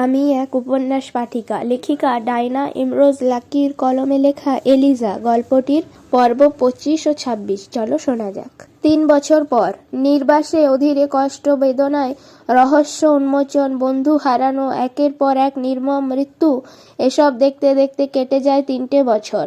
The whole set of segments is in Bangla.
আমি এক উপন্যাস পাঠিকা, লেখিকা ডায়না ইমরোজ লাকির কলমে লেখা এলিজা গল্পটির পর্ব 25 ও 26। চলো শোনা যাক। 3 বছর পর, নির্বাসে, অধীরে, কষ্ট, বেদনায়, রহস্য উন্মোচন, বন্ধু হারানো, একের পর এক নির্মম মৃত্যু, এসব দেখতে দেখতে কেটে যায় 3টে বছর।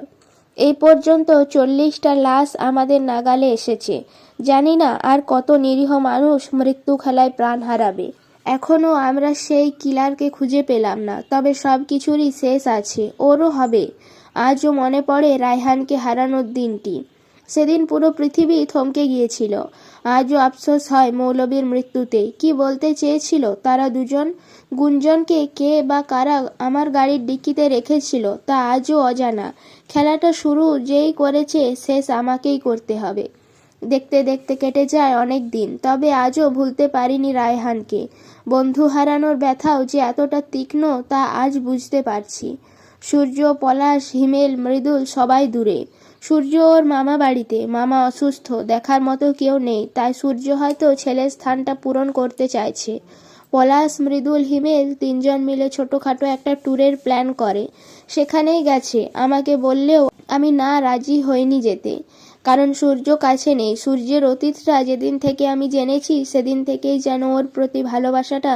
এই পর্যন্ত 40টা লাশ আমাদের নাগালে এসেছে। জানি না আর কত নিরীহ মানুষ মৃত্যু খেলায় প্রাণ হারাবে। এখনো আমরা সেই কিলারকে খুঁজে পেলাম না, তবে সব কিছুরই শেষ আছে, ওরও হবে। আজও মনে পড়ে রায়হানকে হারানোর দিনটি। সেদিন পুরো পৃথিবী থমকে গিয়েছিল। আজও আফসোস হয় মৌলবীর মৃত্যুতে। কি বলতে চেয়েছিল তারা দুজন? গুঞ্জনকে কে বা কারা আমার গাড়ির ডিক্কিতে রেখেছিল তা আজও অজানা। খেলাটা শুরু যেই করেছে, শেষ আমাকেই করতে হবে। দেখতে দেখতে কেটে যায় অনেক দিন, তবে আজও ভুলতে পারিনি রায়হানকে। বন্ধু হারানোর ব্যথাও যে এতটা তীক্ষ্ণ তা আজ বুঝতে পারছি। সূর্য, পলাশ, হিমেল, মৃদুল সবাই দূরে। সূর্য ওর মামা বাড়িতে। মামা অসুস্থ, দেখার মতো কেউ নেই, তাই সূর্য হয়তো ছেলের স্থানটা পূরণ করতে চাইছে। পলাশ, মৃদুল, হিমেল 3জন মিলে ছোটোখাটো একটা ট্যুরের প্ল্যান করে। সেখানেই গেছে। আমাকে বললেও আমি না রাজি হইনি যেতে, কারণ সূর্য কাছে নেই। সূর্যের অতীতটা যেদিন থেকে আমি জেনেছি, সেদিন থেকেই যেন ওর প্রতি ভালোবাসাটা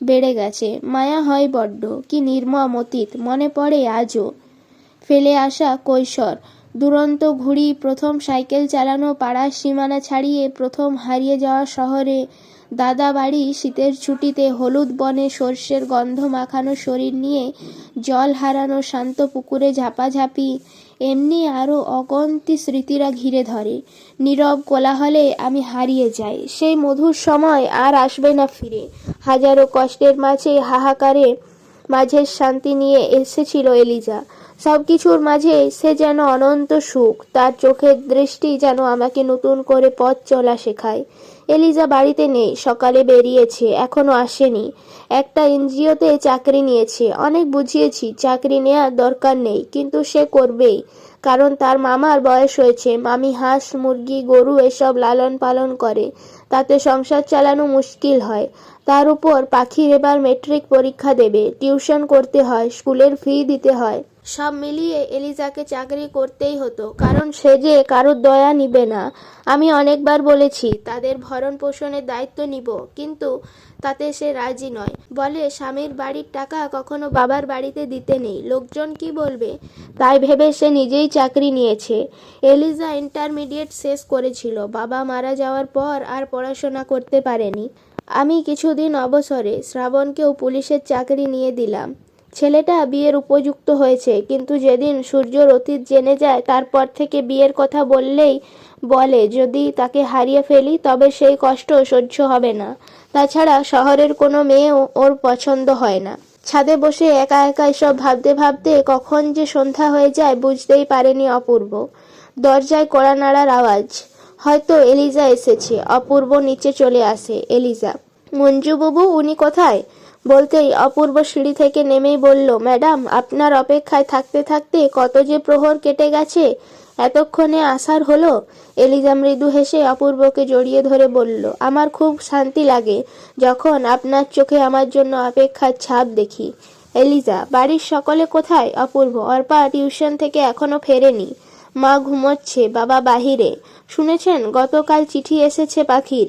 বেড়ে গেছে। মায়া হয় বড্ড। কি নির্মম অতীত মনে পড়ে আজও। ফেলে আসা কৈশোর, দুরন্ত ঘুড়ি, প্রথম সাইকেল চালানো, পাড়ার সীমানা ছাড়িয়ে প্রথম হারিয়ে যাওয়া শহরে, দাদা বাড়ি, শীতের ছুটিতে, হলুদ বনে সর্ষের গন্ধ মাখানো শরীর নিয়ে জল হারানো, শান্ত পুকুরে ঝাপাঝাপি, এমনি আরও অগন্তি স্মৃতিরা ঘিরে ধরে। নীরব কোলাহলে আমি হারিয়ে যাই। সেই মধুর সময় আর আসবে না ফিরে। হাজারো কষ্টের মাঝে, হাহাকারে মাঝে শান্তি নিয়ে এসেছিল এলিজা। সব কিছুর মাঝে সে যেন অনন্ত সুখ। তার চোখের দৃষ্টি যেন আমাকে নতুন করে পথ চলা শেখায়। এলিজা বাড়িতে নেই। সকালে বেরিয়েছে, এখনো আসেনি। একটা এনজিওতে চাকরি নিয়েছে। অনেক বুঝিয়েছি চাকরি নেওয়ার দরকার নেই, কিন্তু সে করবেই, কারণ তার মামার বয়স হয়েছে। মামি হাঁস, মুরগি, গরু এসব লালন পালন করে, তাতে সংসার চালানো মুশকিল হয়। তার উপর পাখির এবার মেট্রিক পরীক্ষা দেবে, টিউশন করতে হয়, স্কুলের ফি দিতে হয়। সব মিলিয়ে এলিজাকে চাকরি করতেই হতো, কারণ সে যে কারোর দয়া নিবে না। আমি অনেকবার বলেছি তাদের ভরণ পোষণের দায়িত্ব নিব, কিন্তু তাতে সে রাজি নয়। বলে স্বামীর বাড়ির টাকা কখনো বাবার বাড়িতে দিতে নেই, লোকজন কি বলবে। তাই ভেবে সে নিজেই চাকরি নিয়েছে। এলিজা ইন্টারমিডিয়েট শেষ করেছিল। বাবা মারা যাওয়ার পর আর পড়াশোনা করতে পারেনি। আমি কিছুদিন অবসরে শ্রাবণকেও পুলিশের চাকরি নিয়ে দিলাম। ছেলেটা বিয়ের উপযুক্ত হয়েছে, কিন্তু যেদিন সূর্যর অতীত জেনে যায়, তারপর থেকে বিয়ের কথা বললেই বলে যদি তাকে হারিয়ে ফেলি তবে সেই কষ্ট সহ্য হবে না। তাছাড়া শহরের কোনো মেয়েও ওর পছন্দ হয় না। ছাদে বসে একা একা এসব ভাবতে ভাবতে কখন যে সন্ধ্যা হয়ে যায় বুঝতেই পারেনি অপূর্ব। দরজায় কড়া নাড়ার আওয়াজ। হয়তো এলিজা এসেছে। অপূর্ব নিচে চলে আসে। এলিজা, মঞ্জু বাবু, উনি কোথায়? বলতেই অপূর্ব সিঁড়ি থেকে নেমেই বলল, ম্যাডাম, আপনার অপেক্ষায় থাকতে থাকতে কত যে প্রহর কেটে গেছে, এতক্ষণে আসার হলো। এলিজা মৃদু হেসে অপূর্বকে জড়িয়ে ধরে বলল, আমার খুব শান্তি লাগে যখন আপনার চোখে আমার জন্য অপেক্ষার ছাপ দেখি। এলিজা, বাড়ির সকলে কোথায়? অপূর্ব, অর্পা টিউশন থেকে এখনো ফেরেনি। মা ঘুমোচ্ছে, বাবা বাহিরে। শুনেছেন গতকাল চিঠি এসেছে পাখির?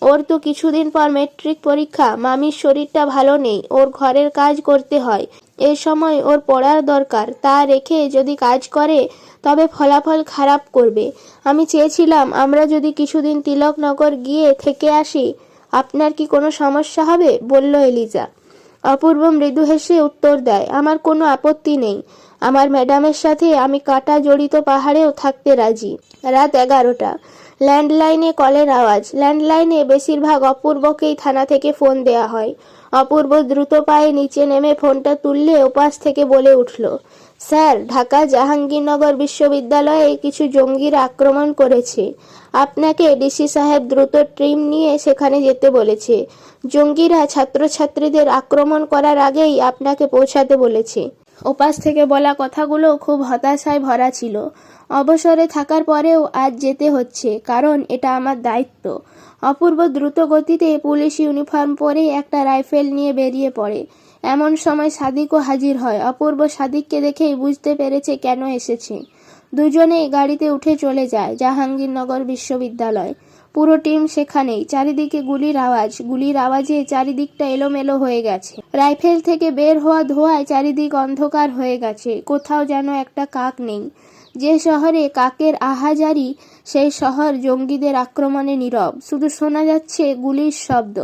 ওর তো কিছুদিন পর মেট্রিক পরীক্ষা। মামির শরীরটা ভালো নেই, ওর ঘরের কাজ করতে হয়। এই সময় ওর পড়ার দরকার, তা রেখে যদি কাজ করে তবে ফলাফল খারাপ করবে। আমি চেয়েছিলাম আমরা যদি কিছুদিন তিলকনগর গিয়ে থেকে আসি। আপনার কি কোনো সমস্যা হবে? বলল এলিজা। অপূর্ব মৃদু হেসে উত্তর দেয়, আমার কোনো আপত্তি নেই। আমার ম্যাডামের সাথে আমি কাঁটা জড়িত পাহাড়েও থাকতে রাজি। রাত 11টা। ল্যান্ডলাইনে কলের আওয়াজ। ল্যান্ডলাইনে বেশিরভাগ অপূর্বকেই থানা থেকে ফোন দেয়া হয়। অপূর্ব দ্রুত পায়ে নিচে নেমে ফোনটা তুললে ওপাশ থেকে বলে উঠল, স্যার, ঢাকা জাহাঙ্গীরনগর বিশ্ববিদ্যালয়ে কিছু জঙ্গিরা আক্রমণ করেছে। আপনাকে ডিসি সাহেব দ্রুত টিম নিয়ে সেখানে যেতে বলেছে। জঙ্গিরা ছাত্রছাত্রীদের আক্রমণ করার আগেই আপনাকে পৌঁছাতে বলেছে। ওপাশ থেকে বলা কথাগুলো খুব হতাশায় ভরা ছিল। অবসরে থাকার পরেও আজ যেতে হচ্ছে, কারণ এটা আমার দায়িত্ব। অপূর্ব দ্রুত গতিতে পুলিশ ইউনিফর্ম পরে একটা রাইফেল নিয়ে বেরিয়ে পড়ে। এমন সময় সাদিকও হাজির হয়। অপূর্ব সাদিককে দেখেই বুঝতে পেরেছে কেন এসেছে। দুজনেই গাড়িতে উঠে চলে যায় জাহাঙ্গীরনগর বিশ্ববিদ্যালয়। পুরো টিম সেখানেই। চারিদিকে গুলির আওয়াজে চারিদিকটা এলোমেলো হয়ে গেছে। রাইফেল থেকে বের হওয়া ধোঁয়ায় চারিদিক অন্ধকার হয়ে গেছে। কোথাও যেন একটা কাক নেই। যে শহরে কাকের আহাজারি, সেই শহর জঙ্গিদের আক্রমণে নীরব। শুধু শোনা যাচ্ছে গুলির শব্দ।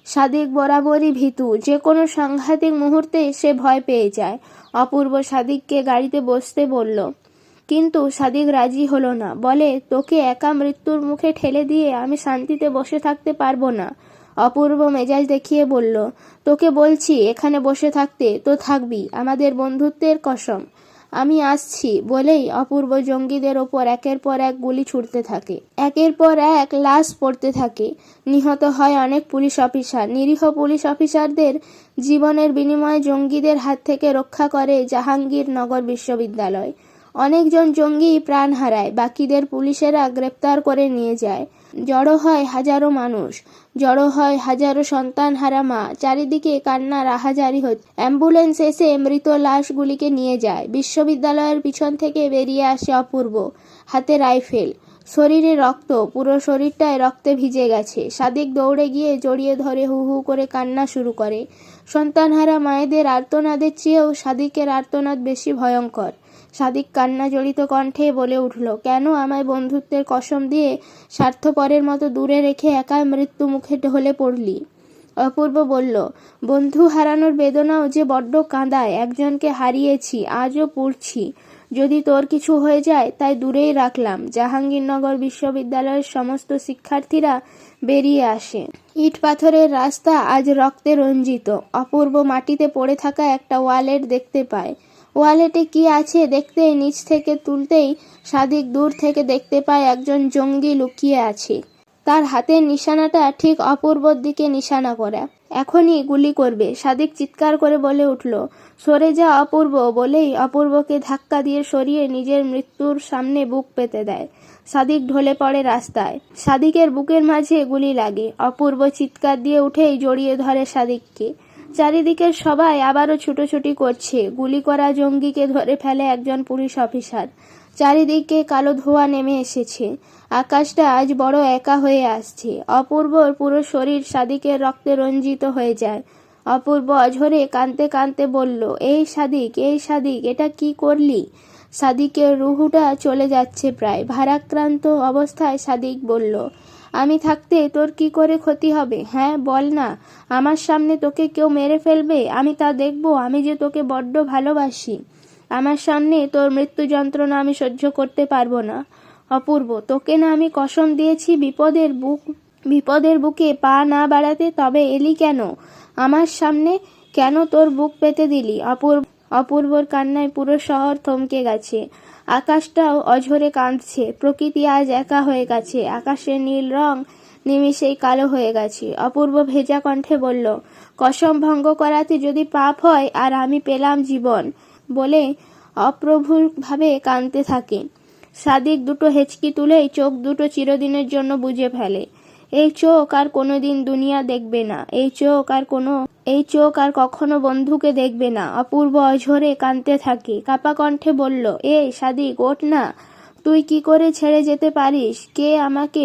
সাদিক বরাবরই ভীতু। যে কোনো সাংঘাতিক মুহূর্তে সে ভয় পেয়ে যায়। অপূর্ব সাদিককে গাড়িতে বসতে বলল, কিন্তু সাদিক রাজি হলো না। বলে, তোকে একা মৃত্যুর মুখে ঠেলে দিয়ে আমি শান্তিতে বসে থাকতে পারবো না। অপূর্ব মেজাজ দেখিয়ে বলল, তোকে বলছি এখানে বসে থাকতে, তো থাকবি, আমাদের বন্ধুত্বের কসম। আমি আসছি বলেই অপূর্ব জঙ্গিদের ওপর একের পর এক গুলি ছুটতে থাকে। একের পর এক লাশ পড়তে থাকে। নিহত হয় অনেক পুলিশ অফিসার। নিরীহ পুলিশ অফিসারদের জীবনের বিনিময়ে জঙ্গিদের হাত থেকে রক্ষা করে জাহাঙ্গীরনগর বিশ্ববিদ্যালয়। অনেকজন জঙ্গি প্রাণ হারায়, বাকিদের পুলিশেরা গ্রেপ্তার করে নিয়ে যায়। জড়ো হয় হাজারো মানুষ, জড়ো হয় হাজারো সন্তানহারা মা। চারিদিকে কান্নার আহাজারি হচ্ছে। অ্যাম্বুলেন্স এসে মৃত লাশগুলিকে নিয়ে যায়। বিশ্ববিদ্যালয়ের পিছন থেকে বেরিয়ে আসে অপূর্ব, হাতে রাইফেল, শরীরে রক্ত, পুরো শরীরটায় রক্তে ভিজে গেছে। সাদিক দৌড়ে গিয়ে জড়িয়ে ধরে হু হু করে কান্না শুরু করে। সন্তানহারা মায়েদের আর্তনাদের চেয়েও সাদিকের আর্তনাদ বেশি ভয়ঙ্কর। সাদিক কান্না জড়িত কণ্ঠে বলে উঠল, কেন আমায় বন্ধুত্বের কসম দিয়ে স্বার্থপরের মতো দূরে রেখে একা মৃত্যু মুখে ঢলে পড়লি? অপূর্ব বলল, বন্ধু হারানোর বেদনাও যে বড্ড কাঁদায়। একজনকে হারিয়েছি, আজও পড়ছি। যদি তোর কিছু হয়ে যায় তাই দূরেই রাখলাম। জাহাঙ্গীরনগর বিশ্ববিদ্যালয়ের সমস্ত শিক্ষার্থীরা বেরিয়ে আসে। ইট পাথরের রাস্তা আজ রক্তে রঞ্জিত। অপূর্ব মাটিতে পড়ে থাকা একটা ওয়ালেট দেখতে পায়। ওয়ালেটে কি আছে দেখতেই নিচ থেকে তুলতেই সাদিক দূর থেকে দেখতে পায় একজন জঙ্গি লুকিয়ে আছে। তার হাতের নিশানাটা ঠিক অপূর্বর দিকে নিশানা করা। এখনই গুলি করবে। সাদিক চিৎকার করে বলে উঠল, সরে যা অপূর্ব। বলেই অপূর্বকে ধাক্কা দিয়ে সরিয়ে নিজের মৃত্যুর সামনে বুক পেতে দেয়। সাদিক ঢলে পড়ে রাস্তায়। সাদিকের বুকের মাঝে গুলি লাগে। অপূর্ব চিৎকার দিয়ে উঠেই জড়িয়ে ধরে সাদিককে। চারিদিকের সবাই আবারও ছুটোছুটি করছে। গুলি করা জঙ্গিকে ধরে ফেলে একজন পুলিশ অফিসার। চারিদিকে কালো ধোঁয়া নেমে এসেছে। আকাশটা আজ বড় একা হয়ে আসছে। অপূর্বর পুরো শরীর সাদিকের রক্তে রঞ্জিত হয়ে যায়। অপূর্ব অঝরে কাঁদতে কাঁদতে বলল, এই সাদিক, এই সাদিক, এটা কি করলি? সাদিকের রুহুটা চলে যাচ্ছে প্রায়। ভারাক্রান্ত অবস্থায় সাদিক বলল, আমি থাকতে তোর কি করে ক্ষতি হবে? হ্যাঁ বল না। আমার সামনে তোকে কেউ মেরে ফেলবে, আমি তা দেখব? আমি যে তোকে বড্ড ভালোবাসি। আমার সামনে তোর মৃত্যু যন্ত্রণা আমি সহ্য করতে পারবো না। অপূর্ব, তোকে না আমি কসম দিয়েছি বিপদের বুকে পা না বাড়াতে? তবে এলি কেন আমার সামনে? কেন তোর বুক পেতে দিলি? অপূর্বর কান্নায় পুরো শহর থমকে গেছে। আকাশটাও অঝরে কাঁদছে। প্রকৃতি আজ একা হয়ে গেছে। আকাশের নীল রং নিমিষেই কালো হয়ে গেছে। অপূর্ব ভেজা কণ্ঠে বলল, কসম ভঙ্গ করাতে যদি পাপ হয় আর আমি পেলাম জীবন, বলে অপ্রভুরভাবে কাঁদতে থাকে। সাদিক দুটো হেঁচকি তুলেই চোখ দুটো চিরদিনের জন্য বুজে ফেলে। এই চোখ আর কোনোদিন দুনিয়া দেখবে না। এই চোখ আর কখনো বন্ধুকে দেখবে না। অপূর্ব অঝরে কাঁদতে থাকে। কাপা কণ্ঠে বলল, এই সাদিক, ওঠ না। তুই কি করে ছেড়ে যেতে পারিস? কে আমাকে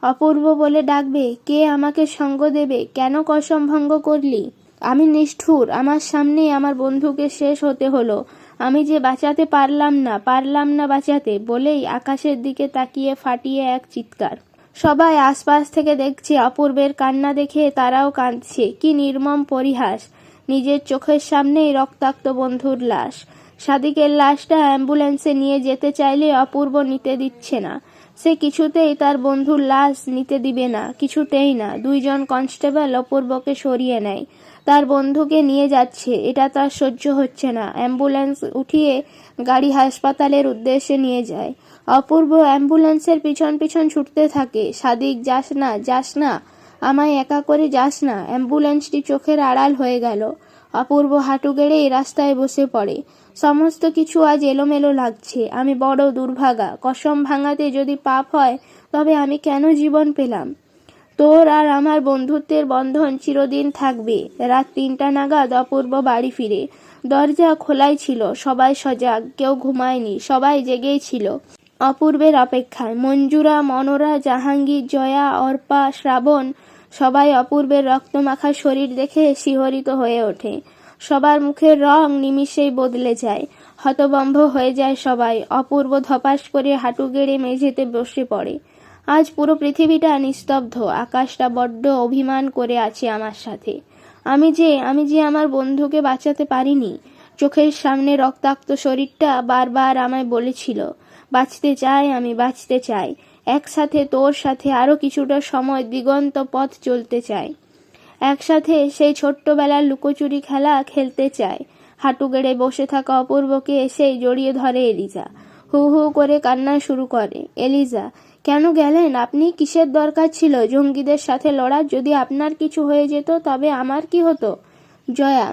অপূর্ব বলে ডাকবে? কে আমাকে সঙ্গ দেবে? কেন কসম ভঙ্গ করলি? আমি নিষ্ঠুর। আমার সামনেই আমার বন্ধুকে শেষ হতে হলো। আমি যে বাঁচাতে পারলাম না বাঁচাতে। বলেই আকাশের দিকে তাকিয়ে ফাটিয়ে এক চিৎকার। সবাই আশপাশ থেকে দেখছে। অপূর্বের কান্না দেখে তারাও কাঁদছে। কি নির্মম পরিহাস! নিজের চোখের সামনেই রক্তাক্ত বন্ধুর লাশ। সাদিকের লাশটা অ্যাম্বুলেন্সে নিয়ে যেতে চাইলে অপূর্ব নিতে দিচ্ছে না। সে কিছুতেই তার বন্ধুর লাশ নিতে দিবে না, কিছুতেই না। দুইজন কনস্টেবল অপূর্বকে সরিয়ে নেয়। তার বন্ধুকে নিয়ে যাচ্ছে, এটা তার সহ্য হচ্ছে না। অ্যাম্বুলেন্স উঠিয়ে গাড়ি হাসপাতালের উদ্দেশ্যে নিয়ে যায়। অপূর্ব অ্যাম্বুলেন্সের পিছন পিছন ছুটতে থাকে। সাদিক, যাস না, আমায় একা করে যাস না। অ্যাম্বুলেন্সটি চোখের আড়াল হয়ে গেল। অপূর্ব হাঁটু গেড়েই রাস্তায় বসে পড়ে। সমস্ত কিছু আজ এলোমেলো লাগছে। আমি বড় দুর্ভাগা। কসম ভাঙাতে যদি পাপ হয় তবে আমি কেন জীবন পেলাম? তোর আর আমার বন্ধুত্বের বন্ধন চিরদিন থাকবে। রাত 3টা নাগাদ অপূর্ব বাড়ি ফিরে। দরজা খোলাই ছিল, সবাই সজাগ, কেউ ঘুমায়নি, সবাই জেগেই ছিল অপূর্বের অপেক্ষায়। মঞ্জুরা, মনোরা, জাহাঙ্গীর, জয়া, অর্পা, শ্রাবণ সবাই অপূর্বের রক্তমাখা শরীর দেখে শিহরিত হয়ে ওঠে। সবার মুখের রং নিমিষেই বদলে যায়, হতভম্ব হয়ে যায় সবাই। অপূর্ব ধপাস করে হাঁটু গেড়ে মেঝেতে বসে পড়ে। আজ পুরো পৃথিবীটা নিস্তব্ধ, আকাশটা বড্ড অভিমান করে আছে আমার সাথে। আমি যে আমার বন্ধুকে বাঁচাতে পারিনি। চোখের সামনে রক্তাক্ত শরীরটা বারবার আমায় বলেছিল, বাঁচতে চাই, আমি বাঁচতে চাই, একসাথে তোর সাথে আরো কিছুটা সময় দিগন্ত পথ চলতে চাই, একসাথে সেই ছোট্টবেলার লুকোচুরি খেলা খেলতে চাই। হাঁটু গেড়ে বসে থাকা অপূর্বকে এসেই জড়িয়ে ধরে এলিজা। হু হু করে কান্না শুরু করে। এলিজা, কেন গেলেন আপনি? কিসের দরকার ছিল জঙ্গিদের সাথে লড়ার? যদি আপনার কিছু হয়ে যেত তবে আমার কি হতো? জয়া,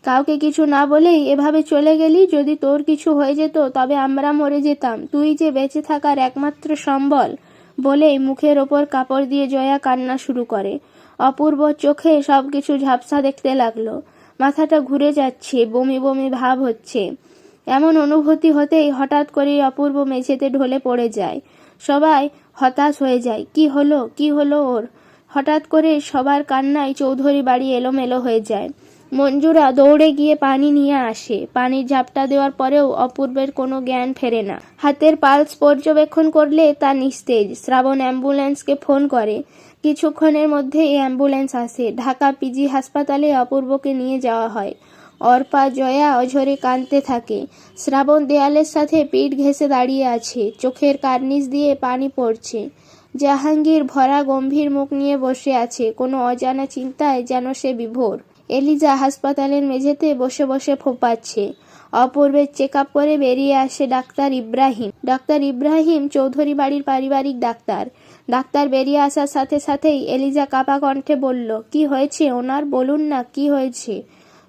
কাউকে কিছু না বলেই এভাবে চলে গেলি? যদি তোর কিছু হয়ে যেত তবে আমরা মরে যেতাম, তুই যে বেঁচে থাকার একমাত্র সম্বল। বলেই মুখের ওপর কাপড় দিয়ে জয়া কান্না শুরু করে। অপূর্ব চোখে সবকিছু ঝাপসা দেখতে লাগলো। মাথাটা ঘুরে যাচ্ছে, বমি বমি ভাব হচ্ছে। এমন অনুভূতি হতেই হঠাৎ করেই অপূর্ব মেঝেতে ঢলে পড়ে যায়। সবাই হতাশ হয়ে যায়। কি হলো ওর? হঠাৎ করে সবার কান্নায় চৌধুরী বাড়ি এলোমেলো হয়ে যায়। মঞ্জুরা দৌড়ে গিয়ে পানি নিয়ে আসে। পানির ঝাপটা দেওয়ার পরেও অপূর্বের কোনো জ্ঞান ফেরে না। হাতের পালস পর্যবেক্ষণ করলে তা নিস্তেজ। শ্রাবণ অ্যাম্বুলেন্সকে ফোন করে। কিছুক্ষণের মধ্যে এই অ্যাম্বুলেন্স আসে। ঢাকা পিজি হাসপাতালে অপূর্বকে নিয়ে যাওয়া হয়। অর্পা, জয়া অঝরে কাঁদতে থাকে। শ্রাবণ দেয়ালের সাথে পিঠ ঘেঁষে দাঁড়িয়ে আছে, চোখের কার্নিশ দিয়ে পানি পড়ছে। জাহাঙ্গীর ভরা গম্ভীর মুখ নিয়ে বসে আছে, কোনো অজানা চিন্তায় যেন সে বিভোর। এলিজা হাসপাতালের মেঝেতে বসে বসে ফোঁপাচ্ছে। অপূর্বের চেক আপ করে বেরিয়ে আসে ডাক্তার ইব্রাহিম। ডাক্তার ইব্রাহিম চৌধুরী বাড়ির পারিবারিক ডাক্তার। ডাক্তার বেরিয়ে আসার সাথে সাথেই এলিজা কাঁপা কণ্ঠে বলল, কি হয়েছে ওনার? বলুন না, কি হয়েছে?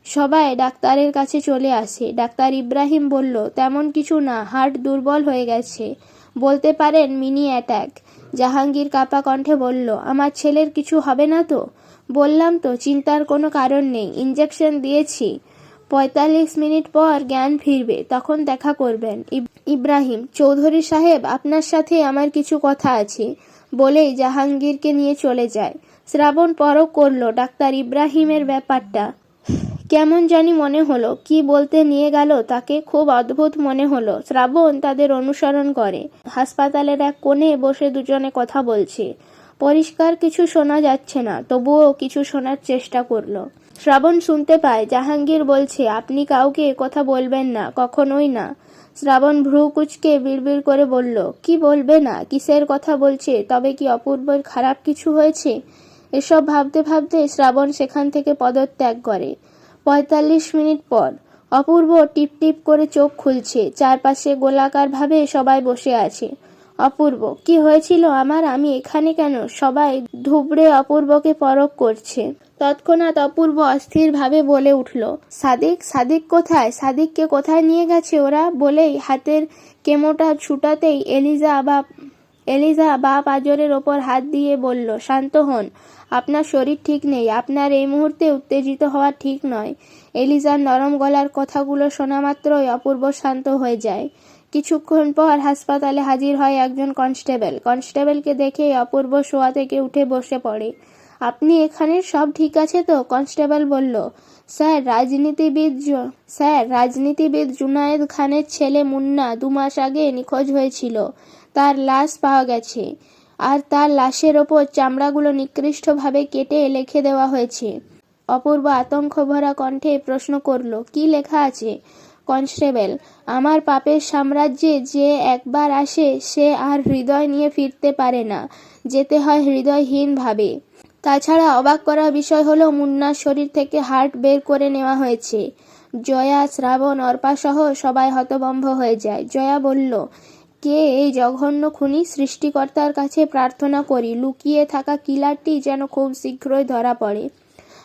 সবাই ডাক্তারের কাছে চলে আসে। ডাক্তার ইব্রাহিম বলল, তেমন কিছু না, হার্ট দুর্বল হয়ে গেছে, বলতে পারেন মিনি অ্যাটাক। জাহাঙ্গীর কাঁপা কণ্ঠে বলল, আমার ছেলের কিছু হবে না তো? বললাম তো, চিন্তার কোনো কারণ নেই, ইঞ্জেকশন দিয়েছি, 45 মিনিট পর জ্ঞান ফিরবে, তখন দেখা করবেন। ইব্রাহিম, চৌধুরী সাহেব, আপনার সাথে আমার কিছু কথা আছে, বলেই জাহাঙ্গীরকে নিয়ে চলে যায়। শ্রাবণ পরখ করল ডাক্তার ইব্রাহিমের ব্যাপারটা। কেমন জানি মনে হলো, কি বলতে নিয়ে গেল তাকে খুব অদ্ভুত মনে হলো। শ্রাবণ তাদের অনুসরণ করে। হাসপাতালের এক কোণে বসে দুজনে কথা বলছে। পরিষ্কার কিছু শোনা যাচ্ছে না, তবুও কিছু শোনার চেষ্টা করলো। শ্রাবণ শুনতে পায় জাহাঙ্গীর বলছে, আপনি কাউকে কথা বলবেন না, কখনোই না। শ্রাবণ ভ্রু কুঁচকে বিড়বিড় করে বলল, কি বলবে না? কিসের কথা বলছে? তবে কি অপূর্বর খারাপ কিছু হয়েছে? এসব ভাবতে ভাবতে শ্রাবণ সেখান থেকে পদত্যাগ করে। 45 মিনিট পর অপূর্ব টিপ টিপ করে চোখ খুলছে। চারপাশে গোলাকার ভাবে সবাই বসে আছে। অপূর্ব, কি হয়েছিল আমার? আমি এখানে কেন? সবাই ধুবড়ে অপূর্বকে পরখ করছে। তৎক্ষণাৎ অপূর্ব অস্থির ভাবে বলে উঠল, সাদিক কোথায়? সাদিককে কোথায় নিয়ে গেছে ওরা? বলেই হাতের কেমোটা ছুটাতেই এলিজা বা পাঁজরের ওপর হাত দিয়ে বলল, শান্ত হন, আপনার শরীর ঠিক নেই, আপনার এই মুহূর্তে উত্তেজিত হওয়া ঠিক নয়। এলিজার নরম গলার কথাগুলো শোনা মাত্রই অপূর্ব শান্ত হয়ে যায়। কিছুক্ষণ পর হাসপাতালে হাজির হয় একজন কনস্টেবল। কনস্টেবলকে দেখে অপূর্ব শোয়া থেকে উঠে বসে পড়ে। আপনি এখানে? সব ঠিক আছে তো? কনস্টেবল বলল, স্যার রাজনীতিবিদ জুনায়েদ খানের ছেলে মুন্না 2 মাস আগে নিখোঁজ হয়েছিল। তার লাশ পাওয়া গেছে, আর তার লাশের ওপর চামড়াগুলো নিকৃষ্টভাবে কেটে লিখে দেওয়া হয়েছে। অপূর্ব আতঙ্ক ভরা কণ্ঠে প্রশ্ন করল, কি লেখা আছে? কনস্টেবল, আমার পাপের সাম্রাজ্যে যে একবার আসে সে আর হৃদয় নিয়ে ফিরতে পারে না, যেতে হয় হৃদয়হীন ভাবে। তাছাড়া অবাক করার বিষয় হলো মুন্নার শরীর থেকে হার্ট বের করে নেওয়া হয়েছে। জয়া, শ্রাবণ, অর্পা সহ সবাই হতভম্ব হয়ে যায়। জয়া বলল, কে এই জঘন্য খুনি? সৃষ্টিকর্তার কাছে প্রার্থনা করি লুকিয়ে থাকা কিলারটি যেন খুব শীঘ্রই ধরা পড়ে।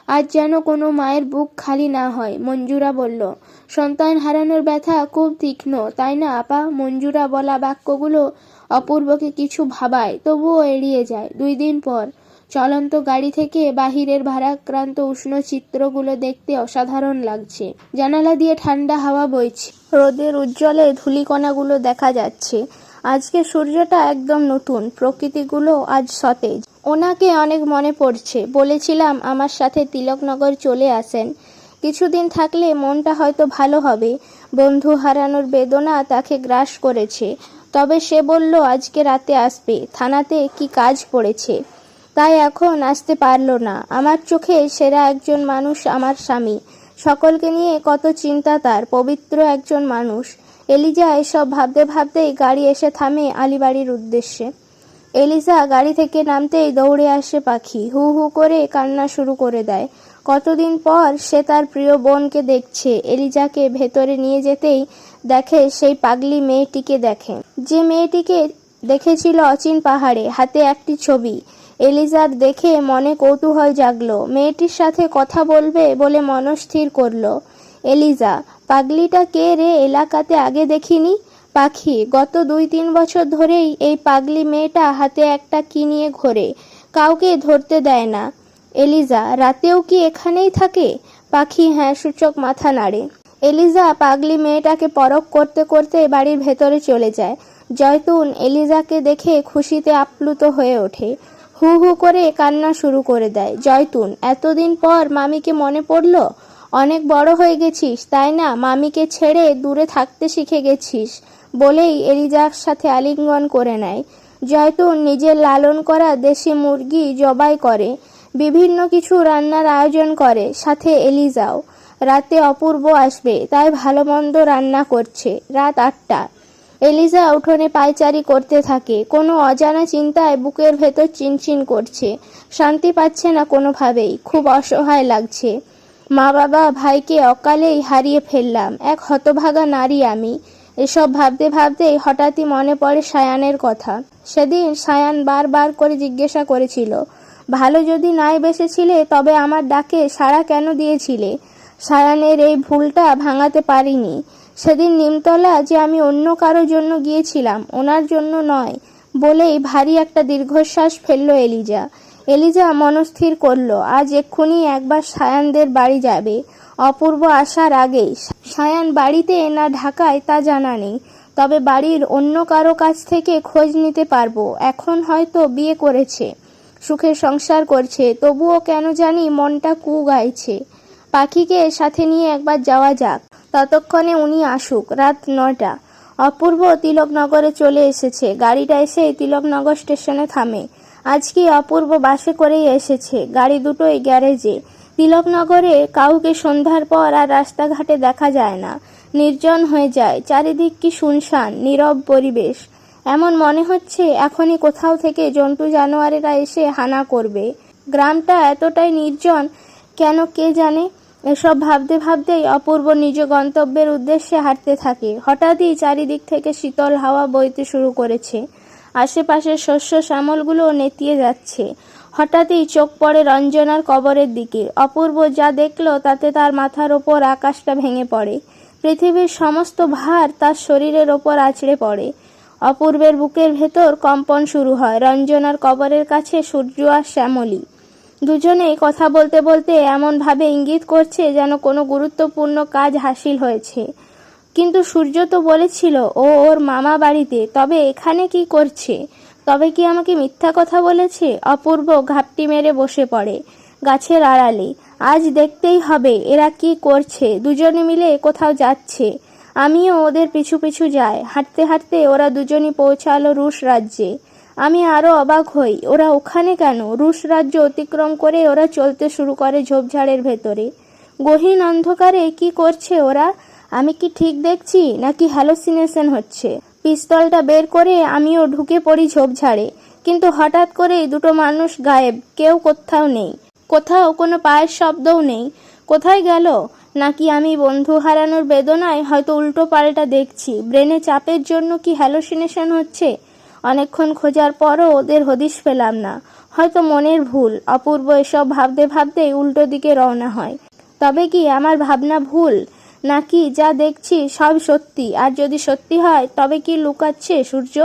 আজ যেন কোনো মায়ের বুক খালি না হয়। মঞ্জুরা বলল, সন্তান হারানোর ব্যথা খুব তীক্ষ্ণ, তাই না আপা? মঞ্জুরা বলা বাক্যগুলো অপূর্বকে কিছু ভাবায়, তবুও এড়িয়ে যায়। 2 দিন পর চলন্ত গাড়ি থেকে বাহিরের ভারাক্রান্ত উষ্ণ চিত্রগুলো দেখতে অসাধারণ লাগছে। জানালা দিয়ে ঠান্ডা হাওয়া বইছে, রোদের উজ্জ্বলে ধূলিকণাগুলো দেখা যাচ্ছে। আজকে সূর্যটা একদম নতুন, প্রকৃতিগুলো আজ সতেজ। ওনাকে অনেক মনে পড়ছে। বলেছিলাম আমার সাথে তিলকনগর চলে আসেন, কিছুদিন থাকলে মনটা হয়তো ভালো হবে। বন্ধু হারানোর বেদনা তাকে গ্রাস করেছে। তবে সে বলল আজকে রাতে আসবে, থানাতে কি কাজ পড়েছে, তাই এখন আসতে পারলো না। আমার চোখে সেরা একজন মানুষ আমার স্বামী। সকলকে নিয়ে কত চিন্তা তার, পবিত্র একজন মানুষ। এলিজা এসব ভাবতে ভাবতেই গাড়ি এসে থামে আলিবাড়ির উদ্দেশ্যে। এলিজা গাড়ি থেকে নামতেই দৌড়ে আসে পাখি, হু হু করে কান্না শুরু করে দেয়। কতদিন পর সে তার প্রিয় বোনকে দেখছে। এলিজাকে ভেতরে নিয়ে যেতেই দেখে সেই পাগলি মেয়েটিকে, দেখে যে মেয়েটিকে দেখেছিল অচিন পাহাড়ে, হাতে একটি ছবি। এলিজার দেখে মনে কৌতূহল জাগলো, মেয়েটির সাথে কথা বলবে বলে মনস্থির করলো। এলিজা, পাগলিটা কে রে, এলাকাতে আগে দেখিনি। পাখি, গত 2-3 বছর ধরেই এই পাগলি মেয়েটা হাতে একটা কি নিয়ে ঘোরে, কাউকে ধরতে দেয় না। এলিজা, রাতেও কি এখানেই থাকে? পাখি হ্যাঁ সূচক মাথা নাড়ে। এলিজা পাগলি মেয়েটাকে পরখ করতে করতে বাড়ির ভেতরে চলে যায়। জয়তুন এলিজাকে দেখে খুশিতে আপ্লুত হয়ে ওঠে, হু হু করে কান্না শুরু করে দেয়। জয়তুন, এতদিন পর মামিকে মনে পড়লো? অনেক বড় হয়ে গেছিস তাই না, মামিকে ছেড়ে দূরে থাকতে শিখে গেছিস, বলেই এলিজার সাথে আলিঙ্গন করে নেয়। জয়তুন নিজের লালন করা দেশি মুরগি জবাই করে, বিভিন্ন কিছু রান্নার আয়োজন করে, সাথে এলিজাও। রাতে অপূর্ব আসবে তাই ভালো মন্দ রান্না করছে। রাত 8টা। এলিজা উঠোনে পায়চারি করতে থাকে। কোনো অজানা চিন্তায় বুকের ভেতর চিনচিন করছে, শান্তি পাচ্ছে না কোনোভাবেই, খুব অসহায় লাগছে। মা বাবা ভাইকে অকালেই হারিয়ে ফেললাম, এক হতভাগা নারী আমি। এসব ভাবতে ভাবতেই হঠাৎই মনে পড়ে সায়ানের কথা। সেদিন সায়ান বারবার করে জিজ্ঞাসা করেছিল, ভালো যদি নাই বেসেছিলে তবে আমার ডাকে সাড়া কেন দিয়েছিলে? সায়ানের এই ভুলটা ভাঙাতে পারিনি। সেদিন নিমতলা যে আমি অন্য কারো জন্য গিয়েছিলাম, ওনার জন্য নয়, বলেই ভারী একটা দীর্ঘশ্বাস ফেলল এলিজা। এলিজা মনস্থির করলো আজ এক্ষুনি একবার সায়ানদের বাড়ি যাবে। অপূর্ব আসার আগেই। সায়ান বাড়িতে না ঢাকায় তা জানা নেই, তবে বাড়ির অন্য কারো কাছ থেকে খোঁজ নিতে পারবো। এখন হয়তো বিয়ে করেছে, সুখে সংসার করছে, তবুও কেন জানি মনটা কু গাইছে। পাখিকে সাথে নিয়ে একবার যাওয়া যাক, ততক্ষণে উনি আসুক। রাত 9টা। অপূর্ব তিলকনগরে চলে এসেছে। গাড়িটা এসে তিলকনগর স্টেশনে থামে। আজ কি অপূর্ব বাসে করেই এসেছে। গাড়ি দুটোই গ্যারেজে। তিলকনগরে কাউকে সন্ধ্যার পর আর রাস্তাঘাটে দেখা যায় না, নির্জন হয়ে যায়। চারিদিক কি শুনশান, নীরব পরিবেশ। এমন মনে হচ্ছে এখনই কোথাও থেকে জন্তু জানোয়ারেরা এসে হানা করবে। গ্রামটা এতটাই নির্জন কেন কে জানে। এসব ভাবতে ভাবতেই অপূর্ব নিজ গন্তব্যের উদ্দেশ্যে হাঁটতে থাকে। হঠাৎই চারিদিক থেকে শীতল হাওয়া বইতে শুরু করেছে। আশেপাশের শস্য শ্যামলগুলো নেতিয়ে যাচ্ছে। হঠাৎই চোখ পড়ে রঞ্জনার কবরের দিকে। অপূর্ব যা দেখল তাতে তার মাথার ওপর আকাশটা ভেঙে পড়ে। পৃথিবীর সমস্ত ভার তার শরীরের ওপর আছড়ে পড়ে। অপূর্বের বুকের ভেতর কম্পন শুরু হয়। রঞ্জনার কবরের কাছে সূর্য আর শ্যামলী দুজনেই কথা বলতে বলতে এমনভাবে ইঙ্গিত করছে যেন কোনো গুরুত্বপূর্ণ কাজ হাসিল হয়েছে। কিন্তু সূর্য তো বলেছিল ও ওর মামা বাড়িতে, তবে এখানে কি করছে? তবে কি আমাকে মিথ্যা কথা বলেছে? অপূর্ব ঘাপটি মেরে বসে পড়ে গাছের আড়ালে। আজ দেখতেই হবে এরা কি করছে। দুজনে মিলে কোথাও যাচ্ছে, আমিও ওদের পিছু পিছু যাই। হাঁটতে হাঁটতে ওরা দুজনই পৌঁছালো রুশ রাজ্যে। আমি আরো অবাক হই, ওরা ওখানে কেন? রুশ রাজ্য অতিক্রম করে ওরা চলতে শুরু করে ঝোপঝাড়ের ভেতরে। গহীন অন্ধকারে কি করছে ওরা? আমি কি ঠিক দেখছি নাকি হ্যালোসিনেশন হচ্ছে? পিস্তলটা বের করে আমিও ঢুকে পড়ি ঝোপঝাড়ে। কিন্তু হঠাৎ করেই দুটো মানুষ গায়েব, কেউ কোথাও নেই। কোথাও কোনো পায়ের শব্দও নেই। কোথায় গেল? নাকি আমি বন্ধু হারানোর বেদনায় হয়তো উল্টো পাল্টা দেখছি? ব্রেনে চাপের জন্য কি হ্যালোসিনেশন হচ্ছে? অনেকক্ষণ খোঁজার পরও ওদের হদিশ পেলাম না। হয়তো মনের ভুল। অপূর্ব এসব ভাবতে ভাবতেই উল্টো দিকে রওনা হয়। তবে কি আমার ভাবনা ভুল, নাকি যা দেখছি সব সত্যি? আর যদি সত্যি হয় তবে কি লুকাচ্ছে সূর্য?